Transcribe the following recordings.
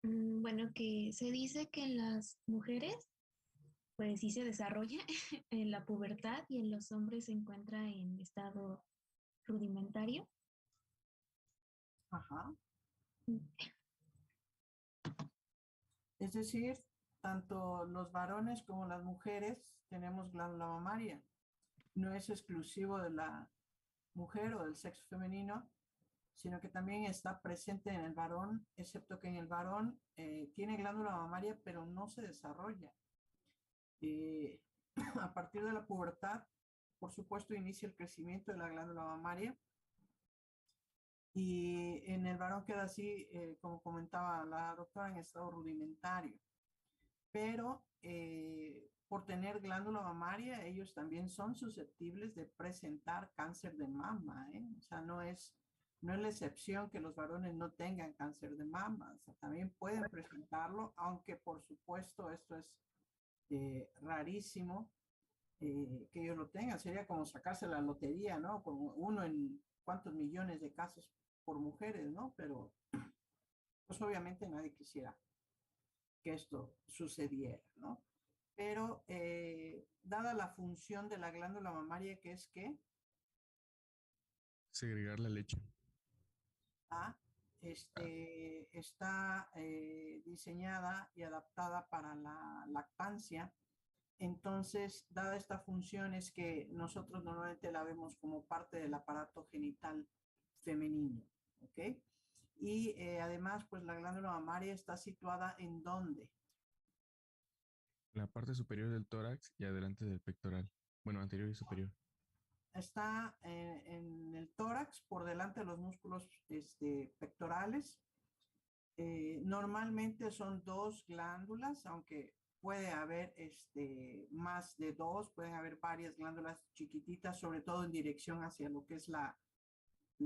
Bueno, que se dice que en las mujeres, pues sí se desarrolla en la pubertad y en los hombres se encuentra en estado rudimentario. Ajá. Mm. Es decir, tanto los varones como las mujeres tenemos glándula mamaria. No es exclusivo de la mujer o del sexo femenino, sino que también está presente en el varón, excepto que en el varón tiene glándula mamaria, pero no se desarrolla. Eh, a partir de la pubertad, por supuesto, inicia el crecimiento de la glándula mamaria y en el varón queda así, como comentaba la doctora, en estado rudimentario. Pero por tener glándula mamaria, ellos también son susceptibles de presentar cáncer de mama, ¿eh? O sea, no es la excepción que los varones no tengan cáncer de mama, o sea, también pueden presentarlo, aunque por supuesto esto es rarísimo que ellos lo tengan. Sería como sacarse la lotería, ¿no? Como uno en cuántos millones de casos por mujeres, ¿no? Pero pues obviamente nadie quisiera que esto sucediera, ¿no? Pero dada la función de la glándula mamaria, que es que Segregar la leche. ¿ah? Ah, Está diseñada y adaptada para la lactancia. Entonces, dada esta función es que nosotros normalmente la vemos como parte del aparato genital femenino, ¿ok? Y además, pues la glándula mamaria está situada en dónde? la parte superior del tórax y adelante del pectoral. Bueno, anterior y superior. Está en el tórax, por delante de los músculos pectorales. Normalmente son dos glándulas, aunque puede haber más de dos, pueden haber varias glándulas chiquititas, sobre todo en dirección hacia lo que es la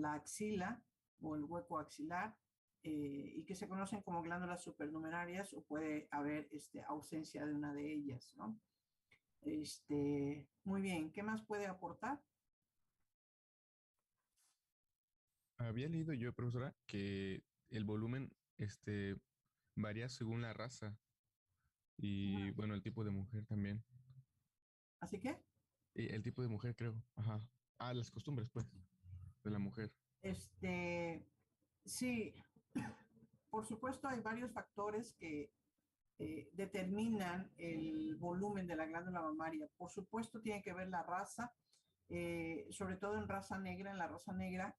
axila o el hueco axilar, y que se conocen como glándulas supernumerarias o puede haber ausencia de una de ellas, ¿no? Muy bien, ¿qué más puede aportar? Había leído yo, profesora, que el volumen varía según la raza y, bueno, el tipo de mujer también. Así que, Y el tipo de mujer, creo. Ajá. Ah, las costumbres, pues, de la mujer. este, sí, por supuesto hay varios factores que determinan el volumen de la glándula mamaria. Por supuesto tiene que ver la raza, sobre todo en raza negra. En la raza negra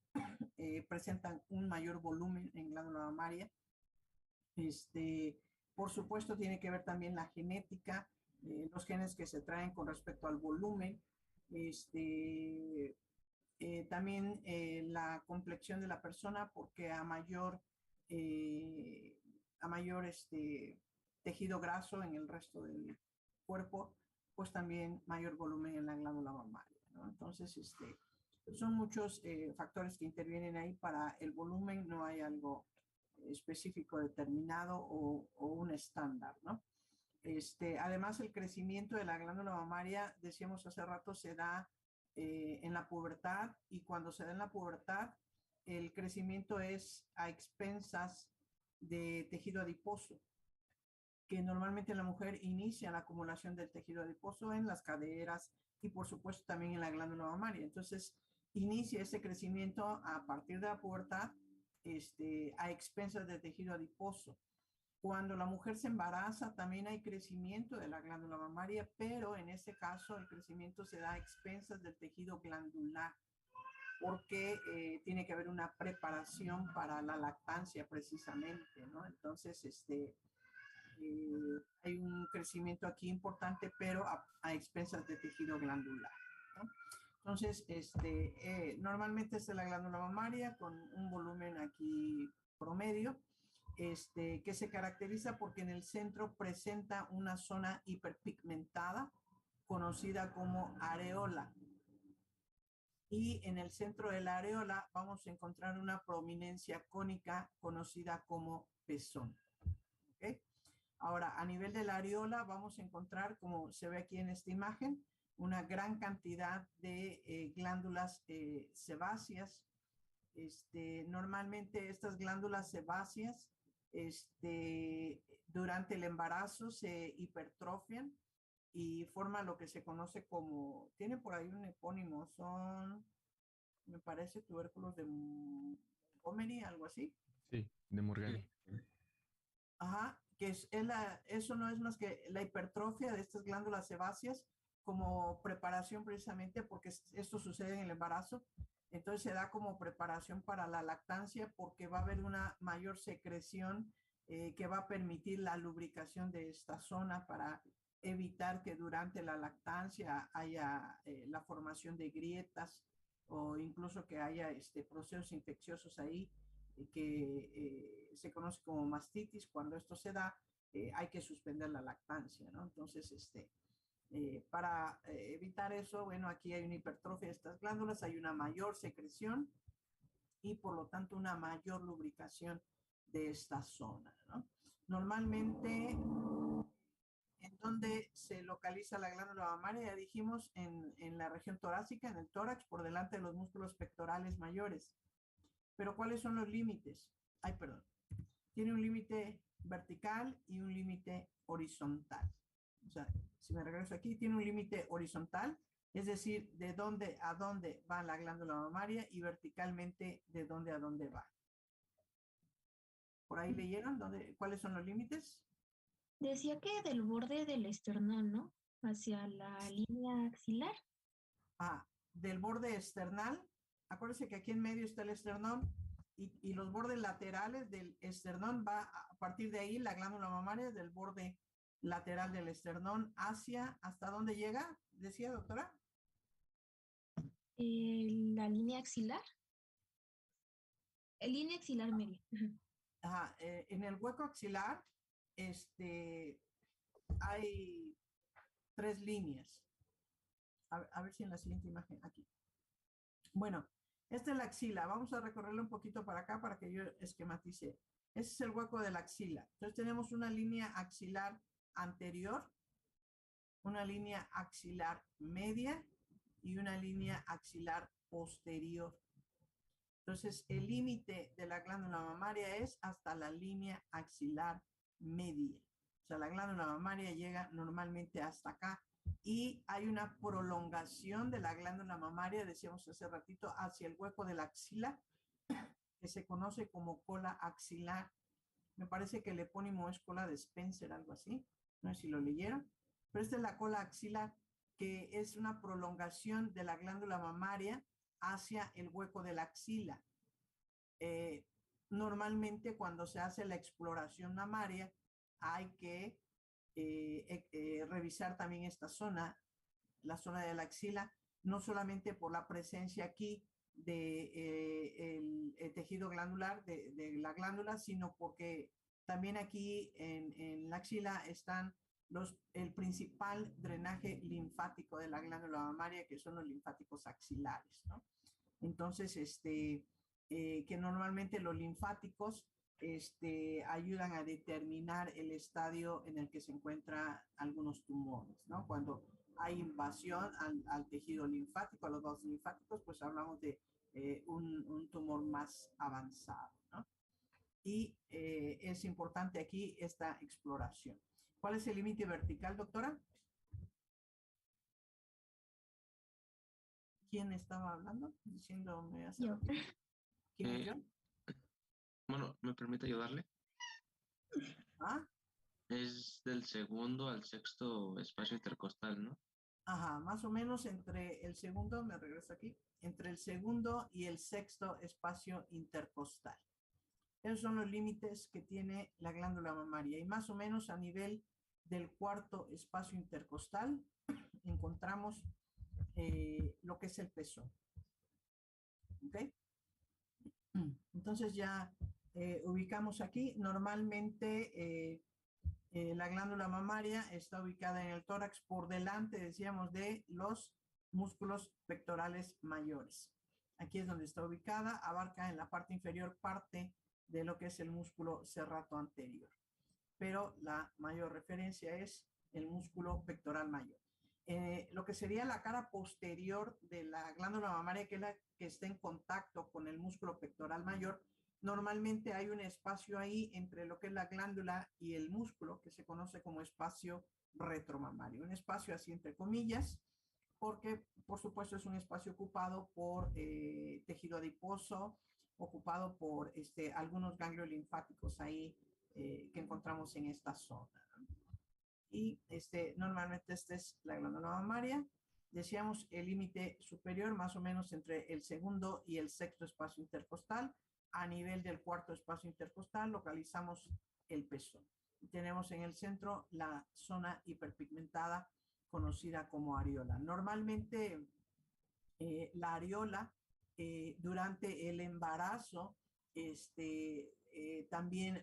presentan un mayor volumen en glándula mamaria. Este, por supuesto tiene que ver también la genética, los genes que se traen con respecto al volumen. Este, También la complexión de la persona, porque a mayor tejido graso en el resto del cuerpo, pues también mayor volumen en la glándula mamaria, ¿no? Entonces, son muchos factores que intervienen ahí para el volumen, no hay algo específico determinado o un estándar, ¿no? Además, el crecimiento de la glándula mamaria, decíamos hace rato, se da en la pubertad y cuando se da en la pubertad, el crecimiento es a expensas de tejido adiposo, que normalmente en la mujer inicia la acumulación del tejido adiposo en las caderas y por supuesto también en la glándula mamaria. Entonces, inicia ese crecimiento a partir de la pubertad a expensas del tejido adiposo. Cuando la mujer se embaraza, también hay crecimiento de la glándula mamaria, pero en este caso el crecimiento se da a expensas del tejido glandular, porque tiene que haber una preparación para la lactancia precisamente, ¿no? Entonces, hay un crecimiento aquí importante, pero a expensas de tejido glandular, ¿no? Entonces, normalmente esta es la glándula mamaria con un volumen aquí promedio, que se caracteriza porque en el centro presenta una zona hiperpigmentada conocida como areola. Y en el centro de la areola vamos a encontrar una prominencia cónica conocida como pezón. ¿Okay? Ahora, a nivel de la areola vamos a encontrar, como se ve aquí en esta imagen, una gran cantidad de glándulas sebáceas. Normalmente estas glándulas sebáceas durante el embarazo se hipertrofian y forman lo que se conoce como, tiene por ahí un epónimo, son, me parece, tubérculos de Montgomery, algo así. Sí, de Morgani. Ajá, que eso no es más que la hipertrofia de estas glándulas sebáceas como preparación precisamente porque esto sucede en el embarazo. Entonces se da como preparación para la lactancia porque va a haber una mayor secreción que va a permitir la lubricación de esta zona para evitar que durante la lactancia haya la formación de grietas o incluso que haya procesos infecciosos ahí que se conoce como mastitis. Cuando esto se da, hay que suspender la lactancia, ¿no? Entonces, para evitar eso, bueno, aquí hay una hipertrofia de estas glándulas, hay una mayor secreción y por lo tanto una mayor lubricación de esta zona, ¿no? Normalmente, en donde se localiza la glándula mamaria, ya dijimos, en la región torácica, en el tórax, por delante de los músculos pectorales mayores. Pero ¿cuáles son los límites? Ay, perdón. Tiene un límite vertical y un límite horizontal. O sea, si me regreso aquí, tiene un límite horizontal, es decir, de dónde a dónde va la glándula mamaria y verticalmente de dónde a dónde va. ¿Por ahí leyeron cuáles son los límites? Decía que del borde del esternón, ¿no? Hacia la línea axilar. Del borde external. Acuérdense que aquí en medio está el esternón y los bordes laterales del esternón va a partir de ahí la glándula mamaria del borde lateral del esternón ¿hasta dónde llega? Decía, doctora. La línea axilar. Línea axilar media. En el hueco axilar hay 3 líneas. A ver si en la siguiente imagen, aquí. Bueno, esta es la axila. Vamos a recorrerlo un poquito para acá para que yo esquematice. Ese es el hueco de la axila. Entonces tenemos una línea axilar anterior, una línea axilar media y una línea axilar posterior. Entonces el límite de la glándula mamaria es hasta la línea axilar media. O sea, la glándula mamaria llega normalmente hasta acá y hay una prolongación de la glándula mamaria, decíamos hace ratito, hacia el hueco de la axila, que se conoce como cola axilar. Me parece que el epónimo es cola de Spencer, algo así. No sé si lo leyeron. Pero esta es la cola axilar, que es una prolongación de la glándula mamaria hacia el hueco de la axila. Normalmente cuando se hace la exploración mamaria hay que revisar también esta zona, la zona de la axila, no solamente por la presencia aquí de el tejido glandular, de la glándula, sino porque también aquí en la axila están el principal drenaje linfático de la glándula mamaria, que son los linfáticos axilares, ¿no? Entonces, que normalmente los linfáticos ayudan a determinar el estadio en el que se encuentran algunos tumores, ¿no? Cuando hay invasión al tejido linfático, a los vasos linfáticos, pues hablamos de un tumor más avanzado, ¿no? Y es importante aquí esta exploración. ¿Cuál es el límite vertical, doctora? ¿Quién estaba hablando? Diciéndome hace Yo. ratito. ¿Quién es yo? Bueno, ¿me permite ayudarle? ¿Ah? Es del segundo al sexto espacio intercostal, ¿no? Ajá, más o menos entre el segundo, me regreso aquí, entre el segundo y el sexto espacio intercostal. Esos son los límites que tiene la glándula mamaria y más o menos a nivel del cuarto espacio intercostal encontramos lo que es el pezón. ¿Ok? Entonces ya ubicamos aquí, normalmente la glándula mamaria está ubicada en el tórax por delante, decíamos, de los músculos pectorales mayores. Aquí es donde está ubicada, abarca en la parte inferior parte de lo que es el músculo serrato anterior. Pero la mayor referencia es el músculo pectoral mayor. Lo que sería la cara posterior de la glándula mamaria, que es la que está en contacto con el músculo pectoral mayor, Normalmente hay un espacio ahí entre lo que es la glándula y el músculo que se conoce como espacio retromamario. Un espacio así entre comillas, porque por supuesto es un espacio ocupado por tejido adiposo, ocupado por algunos ganglios linfáticos ahí que encontramos en esta zona. Y normalmente esta es la glándula mamaria. Decíamos el límite superior más o menos entre el segundo y el sexto espacio intercostal. A nivel del cuarto espacio intercostal localizamos el pezón. Tenemos en el centro la zona hiperpigmentada conocida como areola. Normalmente la areola durante el embarazo también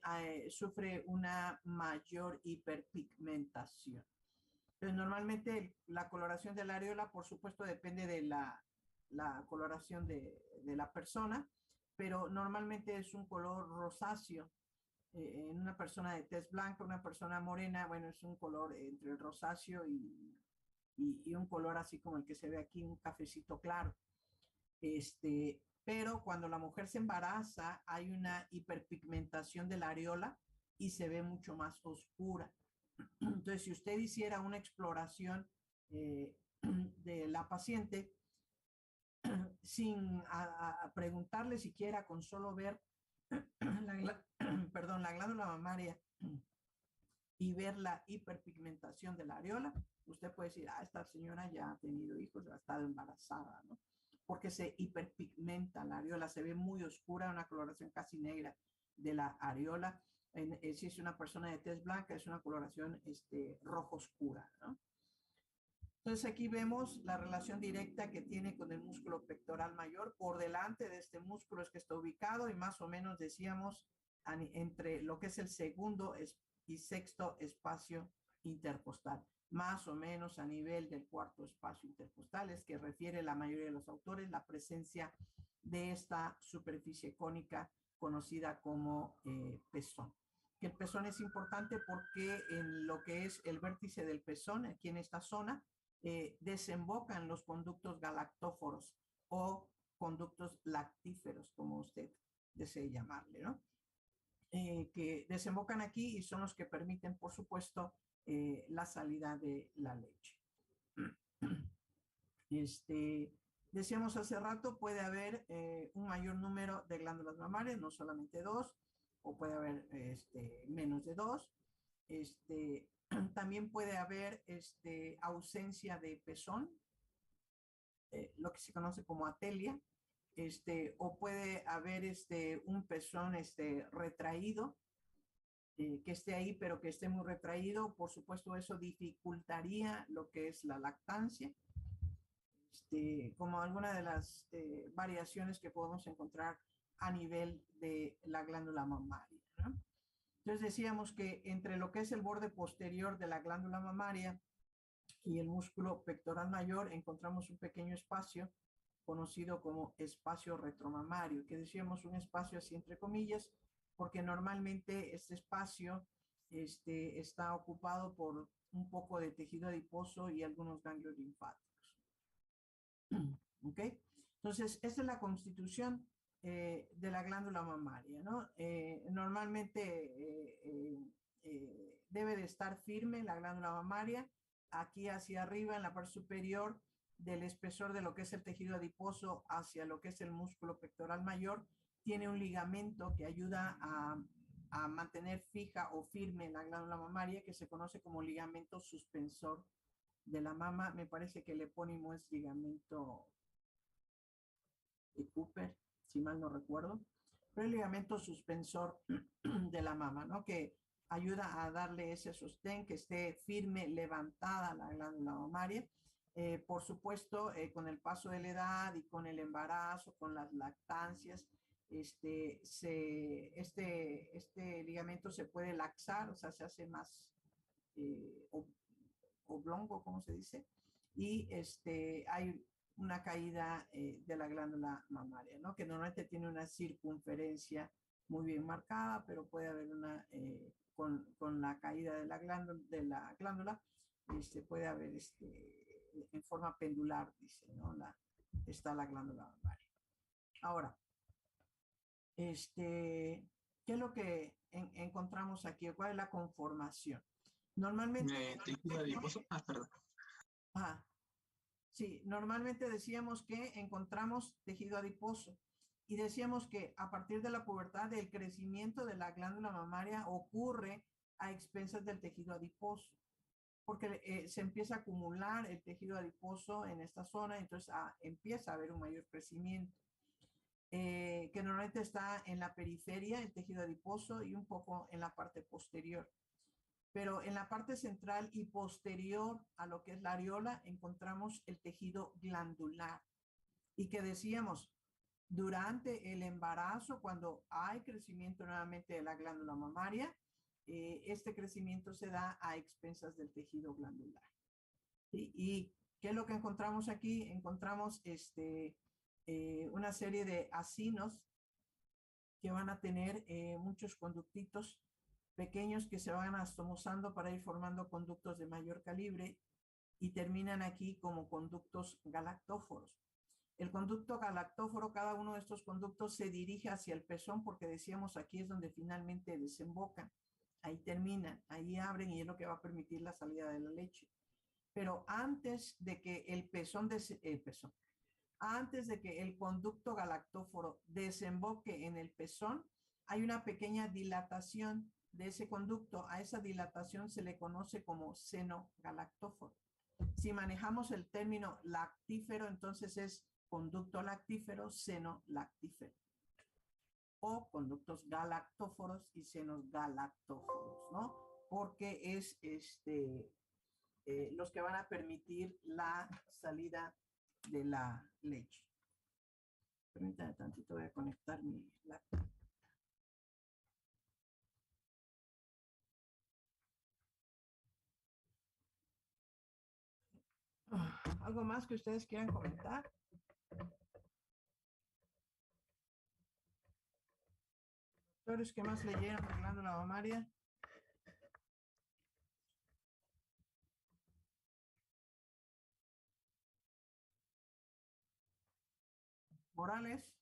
sufre una mayor hiperpigmentación. Entonces, normalmente la coloración de la areola, por supuesto, depende de la coloración de la persona, pero normalmente es un color rosáceo. En una persona de tez blanca, una persona morena, bueno, es un color entre el rosáceo y un color así como el que se ve aquí, un cafecito claro. Pero cuando la mujer se embaraza, hay una hiperpigmentación de la areola y se ve mucho más oscura. Entonces, si usted hiciera una exploración de la paciente, sin preguntarle siquiera, con solo ver la glándula mamaria y ver la hiperpigmentación de la areola, usted puede decir, esta señora ya ha tenido hijos, ha estado embarazada, ¿no? Porque se hiperpigmenta la areola, se ve muy oscura, una coloración casi negra de la areola. Si es una persona de tez blanca, es una coloración rojo oscura, ¿no? Entonces aquí vemos la relación directa que tiene con el músculo pectoral mayor. Por delante de este músculo es que está ubicado y más o menos decíamos entre lo que es el segundo y sexto espacio intercostal, más o menos a nivel del cuarto espacio intercostal, es que refiere la mayoría de los autores la presencia de esta superficie cónica conocida como pezón. Que el pezón es importante porque en lo que es el vértice del pezón, aquí en esta zona, desembocan los conductos galactóforos o conductos lactíferos, como usted desee llamarle, ¿no? Que desembocan aquí y son los que permiten, por supuesto, la salida de la leche. Decíamos hace rato, puede haber un mayor número de glándulas mamarias, no solamente dos, o puede haber menos de dos. También puede haber ausencia de pezón, lo que se conoce como atelia, o puede haber un pezón retraído, que esté ahí, pero que esté muy retraído. Por supuesto, eso dificultaría lo que es la lactancia, como alguna de las variaciones que podemos encontrar a nivel de la glándula mamaria, ¿no? Entonces decíamos que entre lo que es el borde posterior de la glándula mamaria y el músculo pectoral mayor encontramos un pequeño espacio conocido como espacio retromamario, que decíamos un espacio así entre comillas, porque normalmente este espacio está ocupado por un poco de tejido adiposo y algunos ganglios linfáticos. ¿Ok? Entonces, esta es la constitución de la glándula mamaria, ¿no? Normalmente debe de estar firme la glándula mamaria, aquí hacia arriba en la parte superior del espesor de lo que es el tejido adiposo hacia lo que es el músculo pectoral mayor, tiene un ligamento que ayuda a mantener fija o firme la glándula mamaria, que se conoce como ligamento suspensor de la mama. Me parece que el epónimo es ligamento de Cooper, si mal no recuerdo, pero el ligamento suspensor de la mama, ¿no? Que ayuda a darle ese sostén, que esté firme, levantada la glándula mamaria. Por supuesto, con el paso de la edad y con el embarazo, con las lactancias, este ligamento se puede laxar, o sea, se hace más oblongo, ¿cómo se dice? Y hay una caída de la glándula mamaria, ¿no? Que normalmente tiene una circunferencia muy bien marcada, pero puede haber una, con la caída de la glándula puede haber en forma pendular, dice, ¿no? Está la glándula mamaria. Ahora, ¿Qué es lo que encontramos aquí? ¿Cuál es la conformación? Normalmente, Tejido adiposo. Ah, perdón. ah, sí, normalmente decíamos que encontramos tejido adiposo y decíamos que a partir de la pubertad el crecimiento de la glándula mamaria ocurre a expensas del tejido adiposo, porque se empieza a acumular el tejido adiposo en esta zona, entonces empieza a haber un mayor crecimiento. Que normalmente está en la periferia, el tejido adiposo, y un poco en la parte posterior. Pero en la parte central y posterior a lo que es la areola encontramos el tejido glandular. Y que decíamos, durante el embarazo, cuando hay crecimiento nuevamente de la glándula mamaria, este crecimiento se da a expensas del tejido glandular. ¿Sí? ¿Y qué es lo que encontramos aquí? Encontramos una serie de acinos que van a tener muchos conductitos pequeños que se van astomosando para ir formando conductos de mayor calibre y terminan aquí como conductos galactóforos. El conducto galactóforo, cada uno de estos conductos se dirige hacia el pezón porque decíamos aquí es donde finalmente desembocan. Ahí terminan, ahí abren y es lo que va a permitir la salida de la leche. Pero antes de que antes de que el conducto galactóforo desemboque en el pezón, hay una pequeña dilatación de ese conducto. A esa dilatación se le conoce como seno galactóforo. Si manejamos el término lactífero, entonces es conducto lactífero, seno lactífero. O conductos galactóforos y senos galactóforos, ¿no? Porque es los que van a permitir la salida de la leche. Permítanme tantito, voy a conectar mi laptop. ¿Algo más que ustedes quieran comentar? ¿Doctores qué más leyeron de glándula mamaria? Morales,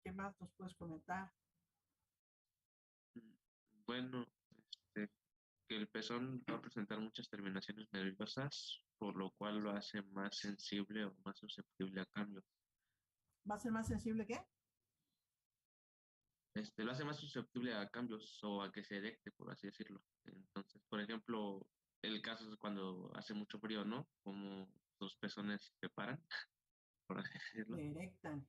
¿qué más nos puedes comentar? Bueno, este, que el pezón va a presentar muchas terminaciones nerviosas, por lo cual lo hace más sensible o más susceptible a cambios. ¿Va a ser más sensible qué? Lo hace más susceptible a cambios o a que se erecte, por así decirlo. Entonces, por ejemplo, el caso es cuando hace mucho frío, ¿no? Como los pezones se paran, por así decirlo. Se erectan.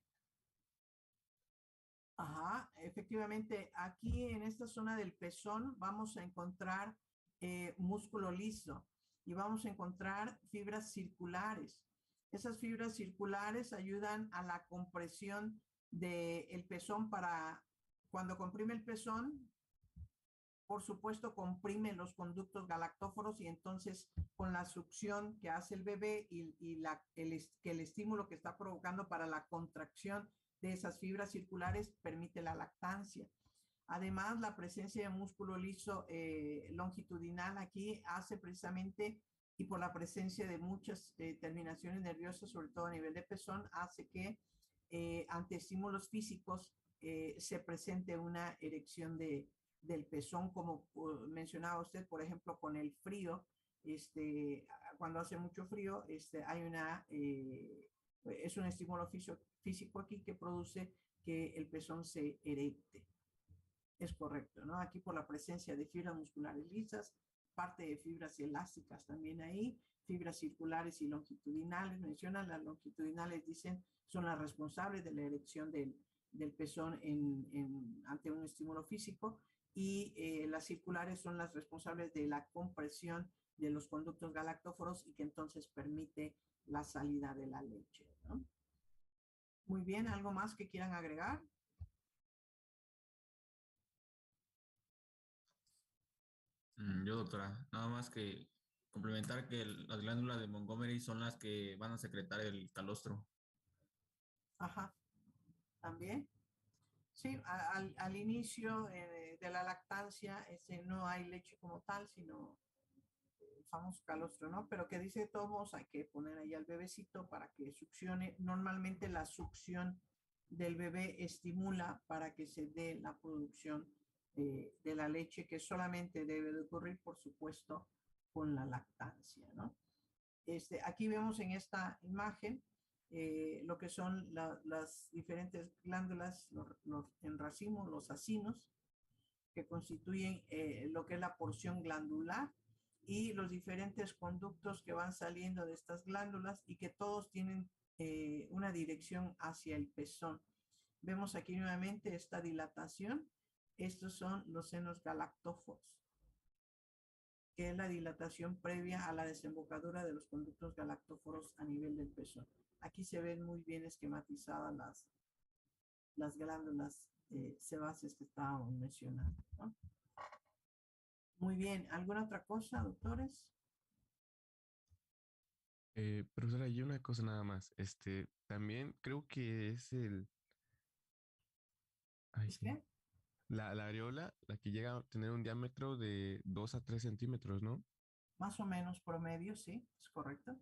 Ajá, efectivamente, aquí en esta zona del pezón vamos a encontrar músculo liso y vamos a encontrar fibras circulares. Esas fibras circulares ayudan a la compresión del pezón para cuando comprime el pezón, por supuesto, comprime los conductos galactóforos y entonces con la succión que hace el bebé y el estímulo que está provocando para la contracción de esas fibras circulares permite la lactancia. Además, la presencia de músculo liso longitudinal aquí hace precisamente, y por la presencia de muchas terminaciones nerviosas, sobre todo a nivel de pezón, hace que ante estímulos físicos se presente una erección del pezón, como mencionaba usted, por ejemplo, con el frío. Cuando hace mucho frío, hay es un estímulo físico aquí que produce que el pezón se erecte. Es correcto, ¿no? Aquí por la presencia de fibras musculares lisas, parte de fibras elásticas también ahí, fibras circulares y longitudinales, mencionan las longitudinales, dicen, son las responsables de la erección del pezón ante un estímulo físico y las circulares son las responsables de la compresión de los conductos galactóforos y que entonces permite la salida de la leche, ¿no? Muy bien, ¿algo más que quieran agregar? Yo, doctora, nada más que complementar que las glándulas de Montgomery son las que van a secretar el calostro. Ajá, también. Sí, al inicio de la lactancia no hay leche como tal, sino famoso calostro, ¿no? Pero que dice de todos modos hay que poner ahí al bebecito para que succione. Normalmente la succión del bebé estimula para que se dé la producción de la leche, que solamente debe de ocurrir, por supuesto, con la lactancia, ¿no? Aquí vemos en esta imagen lo que son las diferentes glándulas, en racimo, los acinos, que constituyen lo que es la porción glandular y los diferentes conductos que van saliendo de estas glándulas y que todos tienen una dirección hacia el pezón. Vemos aquí nuevamente esta dilatación. Estos son los senos galactóforos, que es la dilatación previa a la desembocadura de los conductos galactóforos a nivel del pezón. Aquí se ven muy bien esquematizadas las glándulas sebáceas que estábamos mencionando, ¿no? Muy bien. ¿Alguna otra cosa, doctores? Profesora, y una cosa nada más. También creo que es ay, ¿Es qué? la areola, la que llega a tener un diámetro de 2 a 3 centímetros, ¿no? Más o menos promedio, sí, es correcto.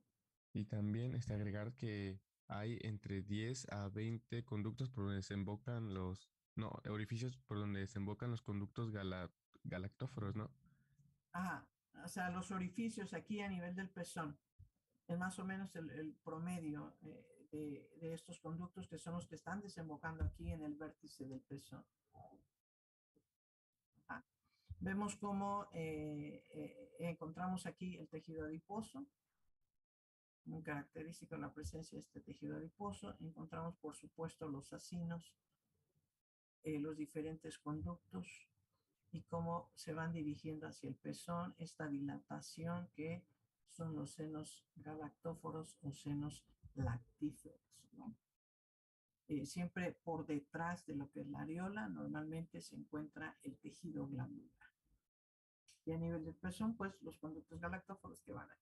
Y también agregar que hay entre 10 a 20 conductos por donde desembocan no, orificios por donde desembocan los conductos galactóforos, ¿no? Ajá. O sea, los orificios aquí a nivel del pezón es más o menos el promedio de estos conductos que son los que están desembocando aquí en el vértice del pezón. Ajá. Vemos cómo encontramos aquí el tejido adiposo, muy característico la presencia de este tejido adiposo. Encontramos, por supuesto, los acinos, los diferentes conductos y cómo se van dirigiendo hacia el pezón, esta dilatación que son los senos galactóforos o senos lactíferos, ¿no? Siempre por detrás de lo que es la areola, normalmente se encuentra el tejido glandular. Y a nivel del pezón, pues los conductos galactóforos que van a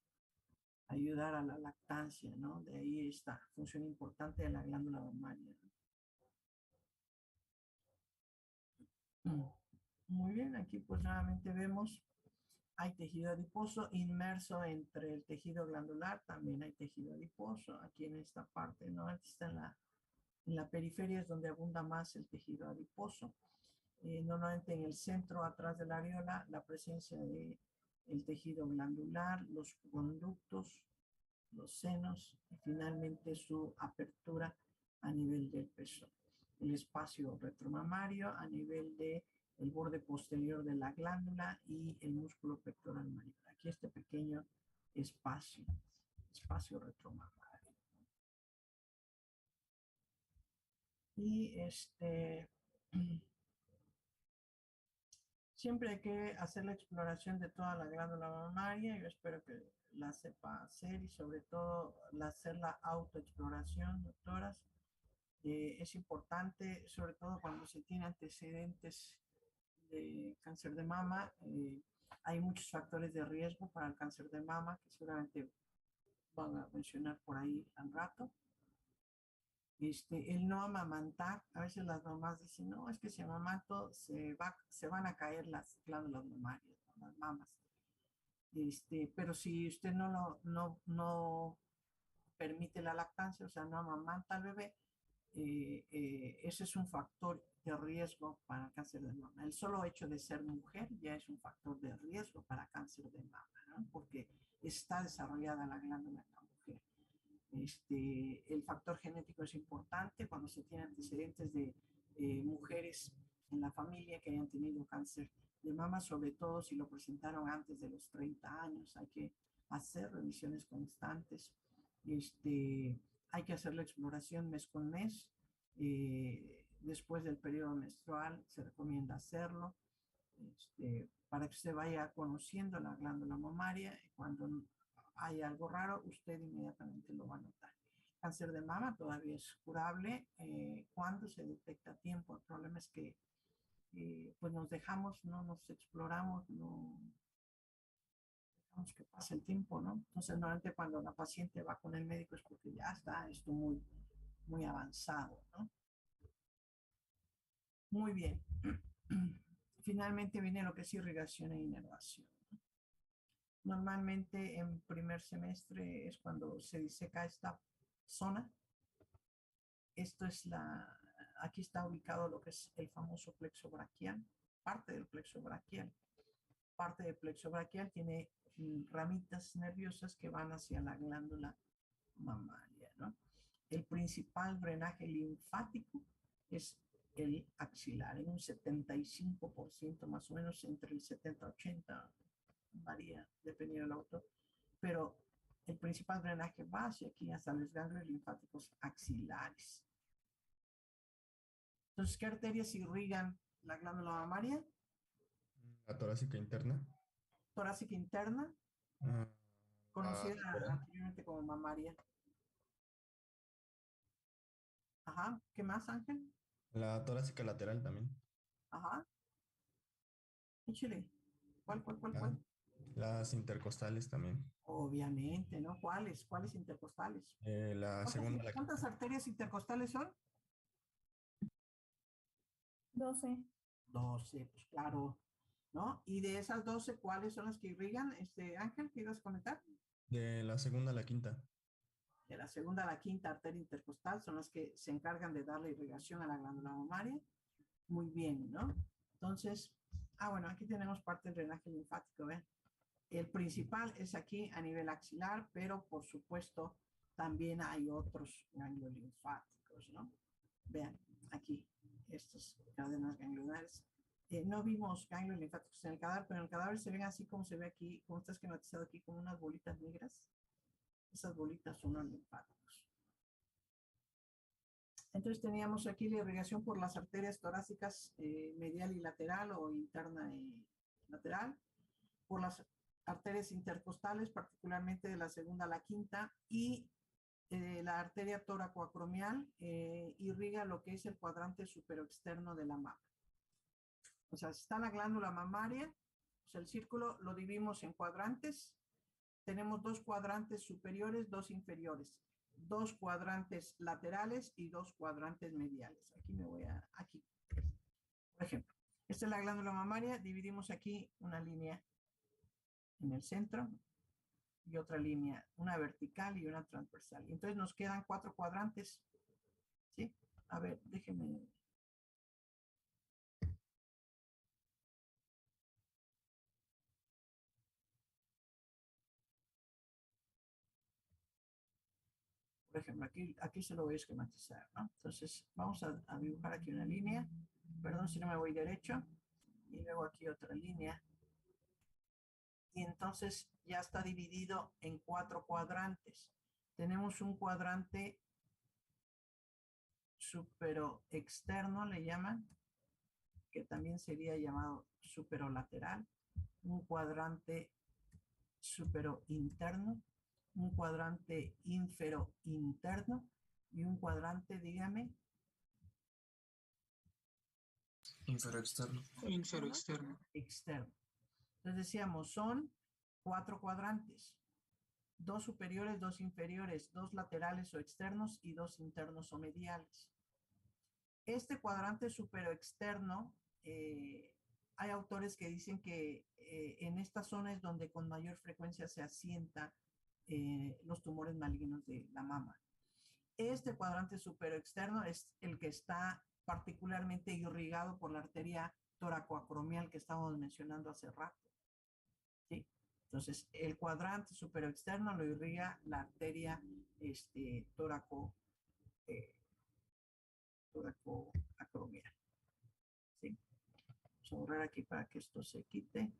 ayudar a la lactancia, ¿no? De ahí esta función importante de la glándula mamaria, ¿no? Muy bien, aquí pues nuevamente vemos, hay tejido adiposo inmerso entre el tejido glandular, también hay tejido adiposo, aquí en esta parte, ¿no? Aquí está en la periferia es donde abunda más el tejido adiposo. Normalmente en el centro, atrás de la areola, la presencia de el tejido glandular, los conductos, los senos y finalmente su apertura a nivel del pezón. El espacio retromamario a nivel de el borde posterior de la glándula y el músculo pectoral mayor. Aquí este pequeño espacio retromamario. Y siempre hay que hacer la exploración de toda la glándula mamaria. Yo espero que la sepa hacer y sobre todo hacer la autoexploración, doctoras. Es importante, sobre todo cuando se tiene antecedentes de cáncer de mama. Hay muchos factores de riesgo para el cáncer de mama que seguramente van a mencionar por ahí al rato. El no amamantar, a veces las mamás dicen, no, es que si amamanto se van a caer las glándulas mamarias, ¿no? Las mamas. Pero si usted no permite la lactancia, o sea, no amamanta al bebé, ese es un factor de riesgo para cáncer de mama. El solo hecho de ser mujer ya es un factor de riesgo para cáncer de mama, ¿no? Porque está desarrollada la glándula en la mujer. El factor genético es importante cuando se tiene antecedentes de mujeres en la familia que hayan tenido cáncer de mama, sobre todo si lo presentaron antes de los 30 años. Hay que hacer revisiones constantes. Hay que hacer la exploración mes con mes. Después del periodo menstrual se recomienda hacerlo para que se vaya conociendo la glándula mamaria. Cuando hay algo raro, usted inmediatamente lo va a notar. Cáncer de mama todavía es curable cuando se detecta a tiempo. El problema es que pues nos dejamos, no nos exploramos, no dejamos que pase el tiempo, ¿no? Entonces, normalmente cuando la paciente va con el médico es porque ya está esto muy avanzado, ¿no? Muy bien. Finalmente viene lo que es irrigación e inervación. Normalmente en primer semestre es cuando se diseca esta zona. Esto es aquí está ubicado lo que es el famoso plexo braquial, parte del plexo braquial. Parte del plexo braquial tiene ramitas nerviosas que van hacia la glándula mamaria, ¿no? El principal drenaje linfático es el axilar, en un 75% más o menos, entre el 70-80, varía dependiendo del autor, pero el principal drenaje va hacia aquí, hasta los ganglios linfáticos axilares. Entonces, ¿qué arterias irrigan la glándula mamaria? La torácica interna. Torácica interna, Ah, conocida lateral. anteriormente como mamaria. Ajá, ¿qué más, Ángel? La torácica lateral también. Ajá, échale. ¿Cuál, Ah, cuál? las intercostales también. Obviamente, ¿no? ¿Cuáles? ¿Cuáles intercostales? La segunda, la ¿Cuántas quinta. arterias intercostales son? 12. 12, pues claro, ¿no? Y de esas 12, ¿cuáles son las que irrigan? Ángel, ¿qué ibas a comentar? De la segunda a la quinta. De la segunda a la quinta arteria intercostal son las que se encargan de darle irrigación a la glándula mamaria. Muy bien, ¿no? Entonces, bueno, aquí tenemos parte del drenaje linfático, ¿ven? El principal es aquí a nivel axilar, pero por supuesto también hay otros ganglios linfáticos, ¿no? Vean, aquí, estas cadenas ganglionares. No vimos ganglios linfáticos en el cadáver, pero en el cadáver se ven así como se ve aquí, como está esquematizado aquí, como unas bolitas negras. Esas bolitas son los linfáticos. Entonces teníamos aquí la irrigación por las arterias torácicas medial y lateral o interna y lateral, por las arterias intercostales, particularmente de la segunda a la quinta, y la arteria toracoacromial irriga lo que es el cuadrante superoexterno de la mama. O sea, está la glándula mamaria, o sea, el círculo lo dividimos en cuadrantes. Tenemos 2 cuadrantes superiores, 2 inferiores, 2 cuadrantes laterales y 2 cuadrantes mediales. Aquí, por ejemplo, esta es la glándula mamaria, dividimos aquí una línea en el centro y otra línea, una vertical y una transversal. Y entonces nos quedan 4 cuadrantes, ¿sí? A ver, déjenme. Por ejemplo, aquí se lo voy a esquematizar, ¿no? Entonces, vamos a dibujar aquí una línea. Perdón si no me voy derecho. Y luego aquí otra línea. Y entonces ya está dividido en 4 cuadrantes. Tenemos un cuadrante superoexterno, le llaman, que también sería llamado superolateral, un cuadrante superointerno, un cuadrante inferointerno y un cuadrante, dígame, Inferoexterno. Inferoexterno. externo. Entonces decíamos, son 4 cuadrantes. 2 superiores, 2 inferiores, 2 laterales o externos y 2 internos o mediales. Este cuadrante superoexterno, hay autores que dicen que en esta zona es donde con mayor frecuencia se asienta los tumores malignos de la mama. Este cuadrante superoexterno es el que está particularmente irrigado por la arteria toracoacromial que estábamos mencionando hace rato. ¿Sí? Entonces, el cuadrante superoexterno lo irriga la arteria toracoacromial. ¿Sí? Vamos a borrar aquí para que esto se quite.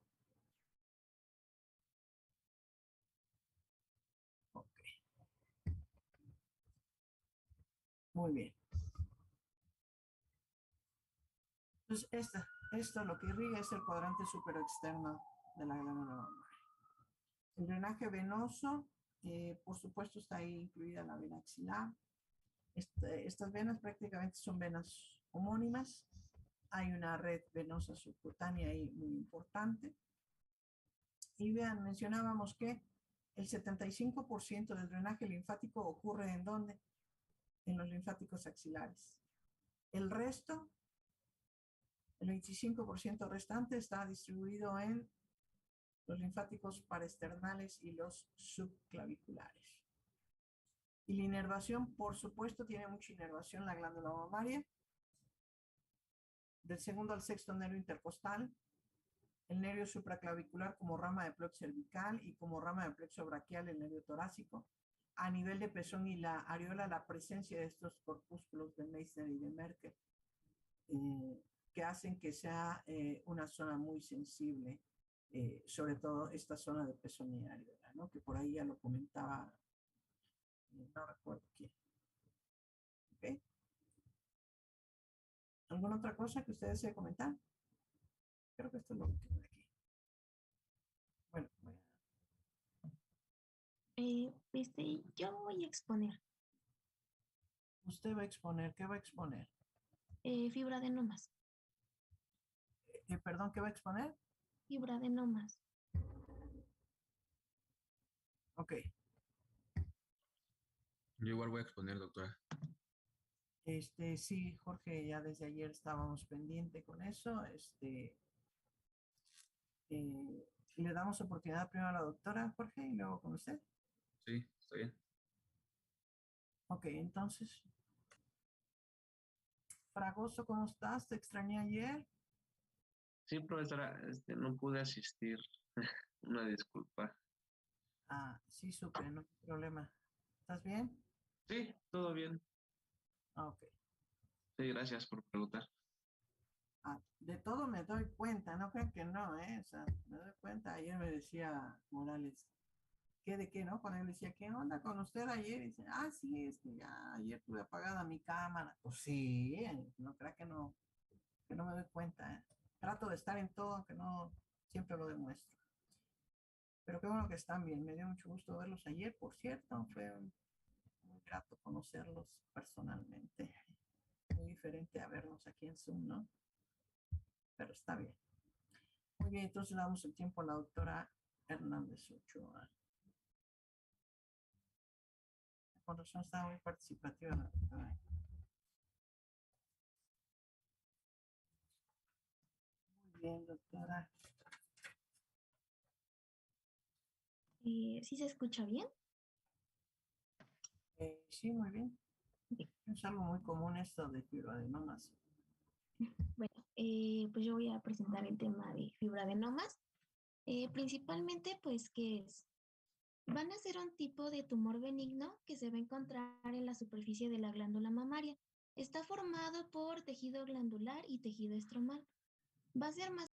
Ok. Muy bien. Entonces, esto lo que irriga es el cuadrante superoexterno de la glándula mamaria. El drenaje venoso, por supuesto, está ahí incluida la vena axilar. Estas venas prácticamente son venas homónimas. Hay una red venosa subcutánea ahí muy importante. Y vean, mencionábamos que el 75% del drenaje linfático ocurre ¿en dónde? En los linfáticos axilares. El resto, el 25% restante, está distribuido en los linfáticos paraesternales y los subclaviculares. Y la inervación, por supuesto, tiene mucha inervación la glándula mamaria. Del segundo al sexto nervio intercostal, el nervio supraclavicular como rama de plexo cervical y como rama de plexo braquial el nervio torácico. A nivel de pezón y la areola, la presencia de estos corpúsculos de Meissner y de Merkel, que hacen que sea una zona muy sensible, sobre todo esta zona de pezón y areola, ¿no? Que por ahí ya lo comentaba, no recuerdo quién. ¿Okay? ¿Alguna otra cosa que ustedes deseen comentar? Creo que esto es lo último de aquí. Bueno, Yo voy a exponer usted va a exponer, ¿qué va a exponer? fibroadenomas. Perdón, ¿qué va a exponer? Fibroadenomas. Ok. Yo igual voy a exponer, doctora. Sí, Jorge, ya desde ayer estábamos pendiente con eso. Le damos oportunidad primero a la doctora, Jorge, y luego con usted. Sí, está bien. Ok, entonces, Fragoso, ¿cómo estás? Te extrañé ayer. Sí, profesora, no pude asistir. Una disculpa. Ah, sí, supe, no hay problema. ¿Estás bien? Sí, todo bien. Ah, ok. Sí, gracias por preguntar. Ah, de todo me doy cuenta, no crean que no, ¿eh? O sea, me doy cuenta. Ayer me decía Morales, ¿qué de qué, no? Cuando él decía, ¿qué onda con usted ayer? Y dice, ah, sí, ya ayer tuve apagada mi cámara. Pues sí, no crea que no me doy cuenta, ¿eh? Trato de estar en todo, aunque no siempre lo demuestro. Pero qué bueno que están bien. Me dio mucho gusto verlos ayer, por cierto. Fue muy grato conocerlos personalmente. Muy diferente a vernos aquí en Zoom, ¿no? Pero está bien. Muy bien, entonces le damos el tiempo a la doctora Hernández Ochoa. Con razón estaba muy participativa la doctora. Muy bien, doctora. ¿Sí se escucha bien? Sí, muy bien. Bien. Es algo muy común esto de fibroadenomas. Bueno, pues yo voy a presentar el tema de fibroadenomas. Principalmente, pues, ¿qué es? Van a ser un tipo de tumor benigno que se va a encontrar en la superficie de la glándula mamaria. Está formado por tejido glandular y tejido estromal. Va a ser más